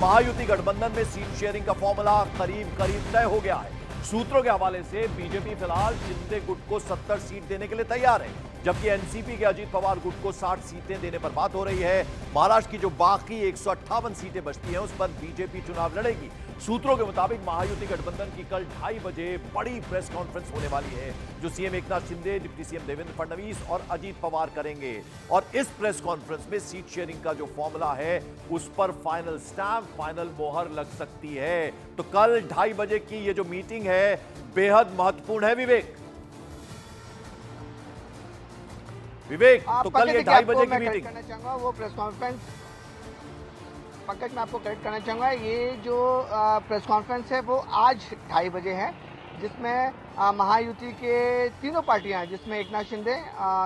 महायुति गठबंधन में seat sharing का फॉर्मूला करीब करीब तय हो गया है। सूत्रों के हवाले से बीजेपी फिलहाल शिंदे गुट को 70 सीट देने के लिए तैयार है, जबकि एनसीपी के अजीत पवार गुट को 60 सीटें देने पर बात हो रही है। महाराष्ट्र की जो बाकी 158 सीटें बचती हैं उस पर बीजेपी चुनाव लड़ेगी। सूत्रों के मुताबिक महायुति गठबंधन की कल 2:30 बजे बड़ी प्रेस कॉन्फ्रेंस होने वाली है, जो CM Eknath Shinde, deputy CM Devendra Fadnavis और अजीत पवार करेंगे। और इस प्रेस कॉन्फ्रेंस में सीट शेयरिंग का जो फॉर्मूला है उस पर फाइनल स्टैंप, फाइनल मोहर लग सकती है। तो कल 2:30 बजे की ये जो मीटिंग है बेहद महत्वपूर्ण है। विवेक, तो कल ये 2:30 बजे की मीटिंग करना चाहूंगा वो प्रेस कॉन्फ्रेंस। पंकज, मैं आपको करेक्ट करना चाहूंगा, ये जो प्रेस कॉन्फ्रेंस है वो आज 2:30 बजे है, जिसमें महायुति के तीनों पार्टियां, जिसमें एकनाथ शिंदे,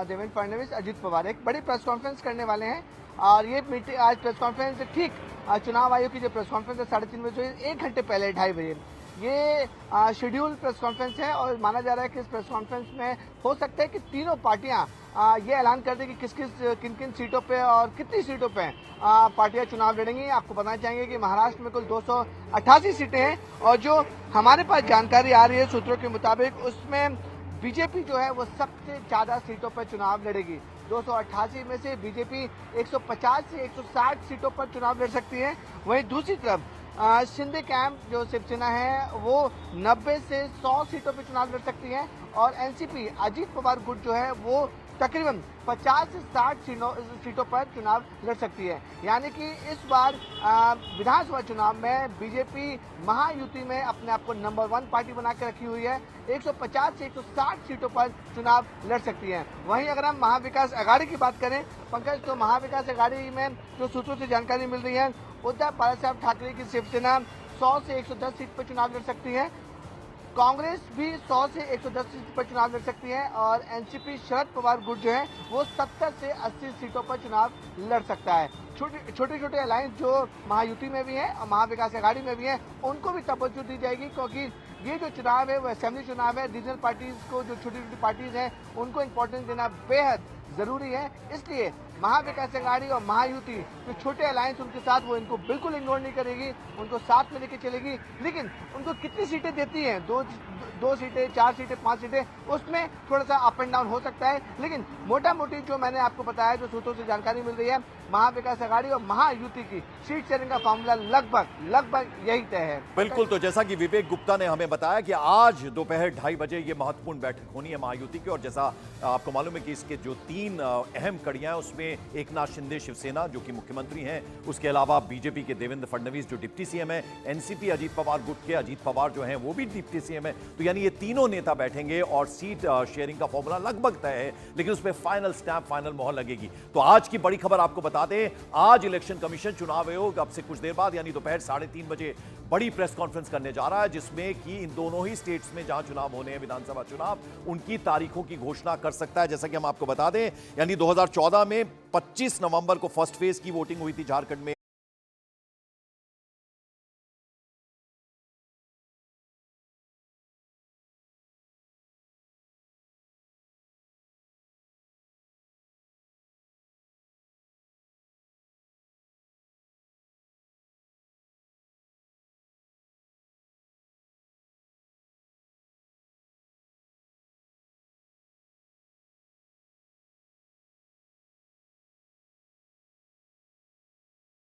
देवेंद्र फडणवीस, अजीत पवार एक बड़ी प्रेस कॉन्फ्रेंस करने वाले हैं। और ये मीटिंग आज प्रेस कॉन्फ्रेंस ठीक चुनाव आयोग की जो प्रेस कॉन्फ्रेंस है 3:30 बजे, 1 घंटे पहले 2:30 बजे ये शेड्यूल प्रेस कॉन्फ्रेंस है। और माना जा रहा है कि इस प्रेस कॉन्फ्रेंस में हो सकता है कि तीनों पार्टियां ये ऐलान कर दें कि किन किन सीटों पे और कितनी सीटों पे पार्टियां चुनाव लड़ेंगी। आपको बताना चाहेंगे कि महाराष्ट्र में कुल 288 सीटें हैं, और जो हमारे पास जानकारी आ रही है सूत्रों के मुताबिक, उसमें बीजेपी जो है वो सबसे ज्यादा सीटों पर चुनाव लड़ेगी। 288 में से बीजेपी 150 से 160 सीटों पर चुनाव लड़ सकती है। वहीं दूसरी तरफ शिंदे कैंप जो शिवसेना है वो 90 से 100 सीटों पर चुनाव लड़ सकती है, और एनसीपी अजीत पवार गुट जो है वो तकरीबन 50 से 60 सीटों पर चुनाव लड़ सकती है। यानी कि इस बार विधानसभा चुनाव में बीजेपी महायुति में अपने आप को नंबर 1 पार्टी बना के रखी हुई है। 150 से 160 सीटों पर चुनाव लड़ सकती है। वहीं अगर हम महाविकास अघाड़ी की बात करें पंकज, तो महाविकास अघाड़ी में जो सूत्रों से जानकारी मिल रही है, उद्धव बालासाहेब ठाकरे की शिवसेना 100 से 110 सीट पर चुनाव लड़ सकती है। कांग्रेस भी 100 से 110 सीट पर चुनाव लड़ सकती है, और एनसीपी शरद पवार गुट जो है वो 70 से 80 सीटों पर चुनाव लड़ सकता है। छोटे छोटे अलायंस जो महायुति में भी है और महाविकास अघाड़ी में भी है, उनको भी तवज्जो दी जाएगी, क्योंकि ये जो चुनाव है वो असेंबली चुनाव है। रीजनल पार्टीज को, जो छोटी छोटी पार्टीज हैं, उनको इंपॉर्टेंस देना बेहद जरूरी है। इसलिए महाविकास अघाड़ी और महायुति जो छोटे अलायंस उनके साथ, वो इनको बिल्कुल इग्नोर नहीं करेगी, उनको साथ में लेके चलेगी। लेकिन उनको कितनी सीटें देती हैं, दो सीटें, 4 सीटें, 5 सीटें, उसमें थोड़ा सा अप एंड डाउन हो सकता है। लेकिन मोटा मोटी जो मैंने आपको बताया, जो सूत्रों से जानकारी मिल रही है, महाविकास अघाड़ी और महायुति की सीट शेयरिंग का फॉर्मूला लगभग यही तय है। बिल्कुल, तो जैसा कि विवेक गुप्ता ने हमें बताया कि आज दोपहर 2:30 बजे ये महत्वपूर्ण बैठक होनी है महायुति की, और जैसा आपको मालूम है कि इसके जो 3 अहम कड़ियां हैं उसमें एकनाथ शिंदे शिवसेना जो कि मुख्यमंत्री हैं, उसके अलावा बीजेपी के देवेंद्र फडणवीस जो डिप्टी सीएम है, एनसीपी अजीत पवार गुट के अजीत पवार जो हैं वो भी डिप्टी सीएम है। तो यानी ये तीनों नेता बैठेंगे और सीट शेयरिंग का फॉर्मूला लगभग तय है, लेकिन उसमें फाइनल स्टैंप, फाइनल मोहर लगेगी। तो आज की बड़ी खबर आपको बता दें, आज इलेक्शन कमीशन, चुनाव आयोग अब से कुछ देर बाद यानी दोपहर 3:30 बजे बड़ी प्रेस कॉन्फ्रेंस करने जा रहा है, जिसमें कि इन दोनों ही स्टेट्स में जहां चुनाव होने हैं, विधानसभा चुनाव, उनकी तारीखों की घोषणा कर सकता है। जैसा कि हम आपको बता दें, यानी 2014 में 25 नवंबर को फर्स्ट फेज की वोटिंग हुई थी झारखंड में।